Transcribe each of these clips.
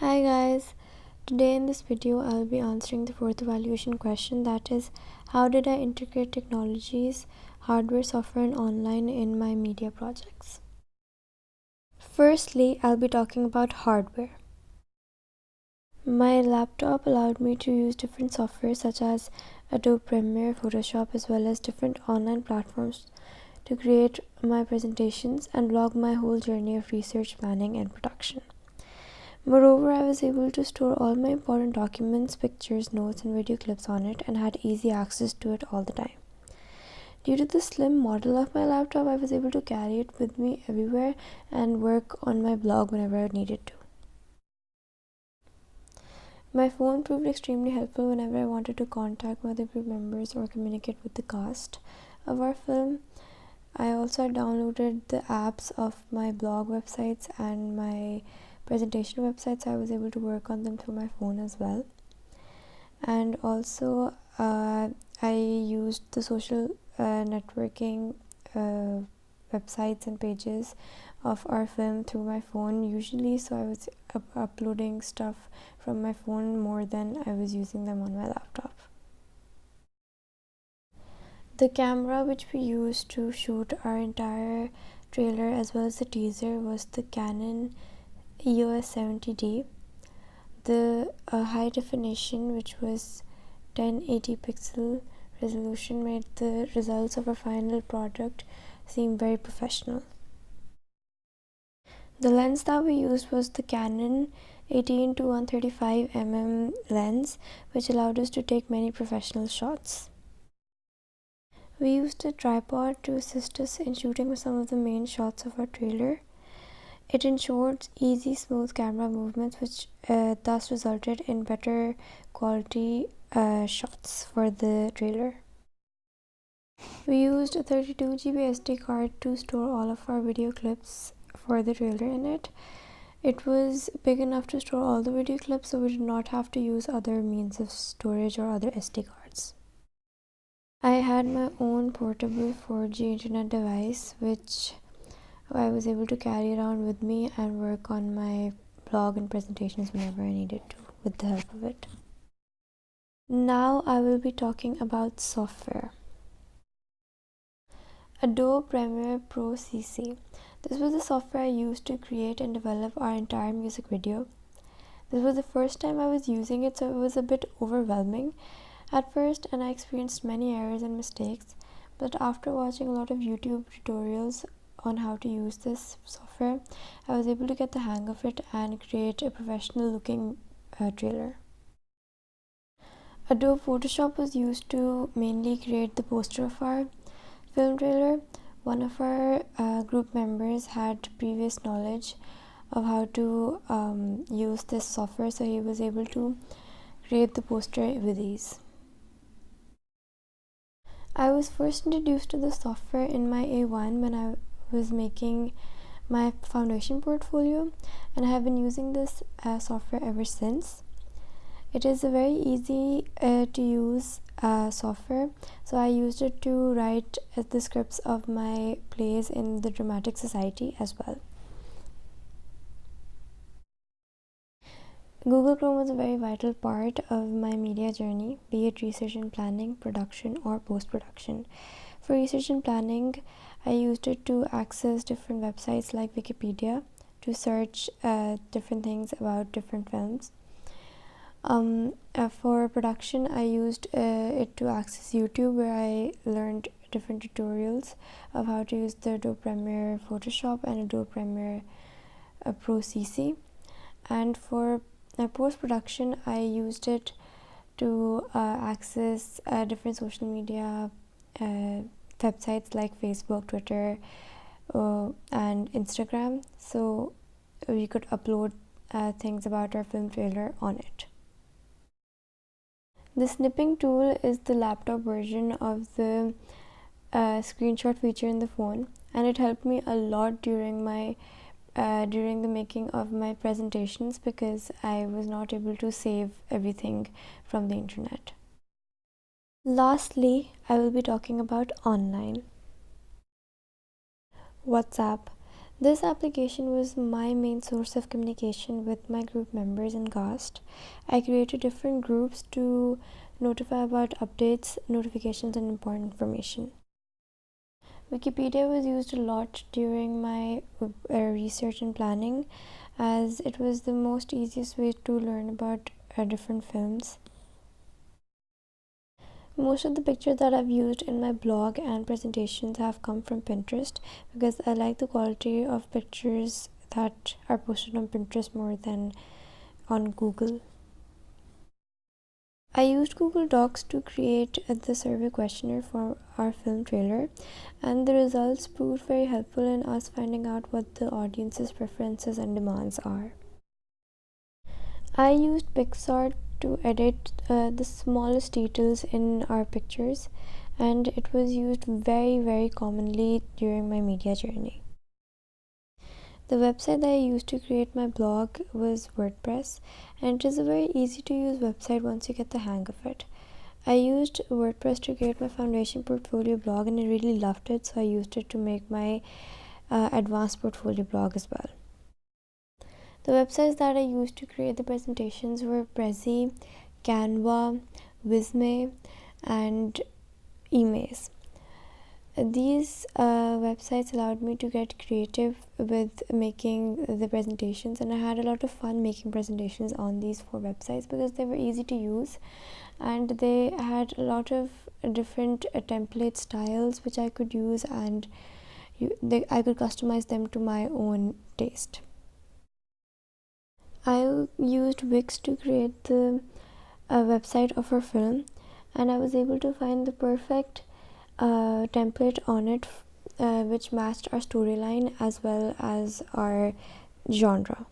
Hi guys, today in this video I'll be answering the fourth evaluation question, that is, how did I integrate technologies, hardware, software and online in my media projects? Firstly, I'll be talking about hardware. My laptop allowed me to use different software such as Adobe Premiere, Photoshop, as well as different online platforms to create my presentations and log my whole journey of research, planning and production. Moreover, I was able to store all my important documents, pictures, notes, and video clips on it and had easy access to it all the time. Due to the slim model of my laptop, I was able to carry it with me everywhere and work on my blog whenever I needed to. My phone proved extremely helpful whenever I wanted to contact my other group members or communicate with the cast of our film. I also downloaded the apps of my blog websites and my presentation websites. I was able to work on them through my phone as well. And also I used the social networking websites and pages of our film through my phone usually, so I was uploading stuff from my phone more than I was using them on my laptop. The camera which we used to shoot our entire trailer as well as the teaser was the Canon EOS 70D. The high definition, which was 1080 pixel resolution, made the results of our final product seem very professional. The lens that we used was the Canon 18 to 135mm lens, which allowed us to take many professional shots. We used a tripod to assist us in shooting some of the main shots of our trailer. It ensured easy, smooth camera movements, which thus resulted in better quality shots for the trailer. We used a 32GB SD card to store all of our video clips for the trailer in it. It was big enough to store all the video clips, so we did not have to use other means of storage or other SD cards. I had my own portable 4G internet device, which I was able to carry around with me and work on my blog and presentations whenever I needed to with the help of it. Now I will be talking about software. Adobe Premiere Pro CC. This was the software I used to create and develop our entire music video. This was the first time I was using it, so it was a bit overwhelming at first and I experienced many errors and mistakes, but after watching a lot of YouTube tutorials on how to use this software, I was able to get the hang of it and create a professional looking trailer. Adobe Photoshop was used to mainly create the poster of our film trailer. One of our group members had previous knowledge of how to use this software, so he was able to create the poster with ease. I was first introduced to the software in my A1 when I was making my foundation portfolio, and I have been using this software ever since. It is a very easy to use software, so I used it to write the scripts of my plays in the Dramatic Society as well. Google Chrome was a very vital part of my media journey, be it research and planning, production or post-production. For research and planning, I used it to access different websites like Wikipedia to search different things about different films. For production, I used it to access YouTube, where I learned different tutorials of how to use the Adobe Premiere Photoshop and Adobe Premiere Pro CC. And for post-production, I used it to access different social media websites like Facebook, Twitter and Instagram, so we could upload things about our film trailer on it. The snipping tool is the laptop version of the screenshot feature in the phone, and it helped me a lot during the making of my presentations, because I was not able to save everything from the internet. Lastly, I will be talking about online. WhatsApp. This application was my main source of communication with my group members in cast. I created different groups to notify about updates, notifications, and important information. Wikipedia was used a lot during my research and planning, as it was the most easiest way to learn about different films. Most of the pictures that I've used in my blog and presentations have come from Pinterest, because I like the quality of pictures that are posted on Pinterest more than on Google. I used Google Docs to create the survey questionnaire for our film trailer, and the results proved very helpful in us finding out what the audience's preferences and demands are. I used Pixar to edit the smallest details in our pictures, and it was used very commonly during my media journey. The website that I used to create my blog was WordPress, and it is a very easy to use website once you get the hang of it. I used WordPress to create my foundation portfolio blog, and I really loved it, so I used it to make my advanced portfolio blog as well. The websites that I used to create the presentations were Prezi, Canva, Visme, and Emaze. These websites allowed me to get creative with making the presentations, and I had a lot of fun making presentations on these 4 websites because they were easy to use and they had a lot of different template styles which I could use, and I could customize them to my own taste. I used Wix to create the website of our film, and I was able to find the perfect template on it which matched our storyline as well as our genre.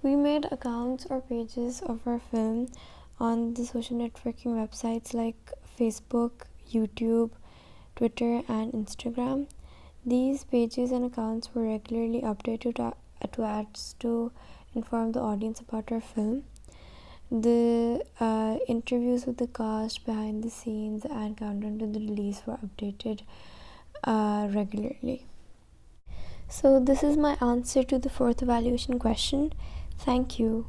We made accounts or pages of our film on the social networking websites like Facebook, YouTube, Twitter, and Instagram. These pages and accounts were regularly updated to ads to inform the audience about our film. The interviews with the cast, behind the scenes, and countdown to the release were updated regularly. So this is my answer to the 4th evaluation question. Thank you.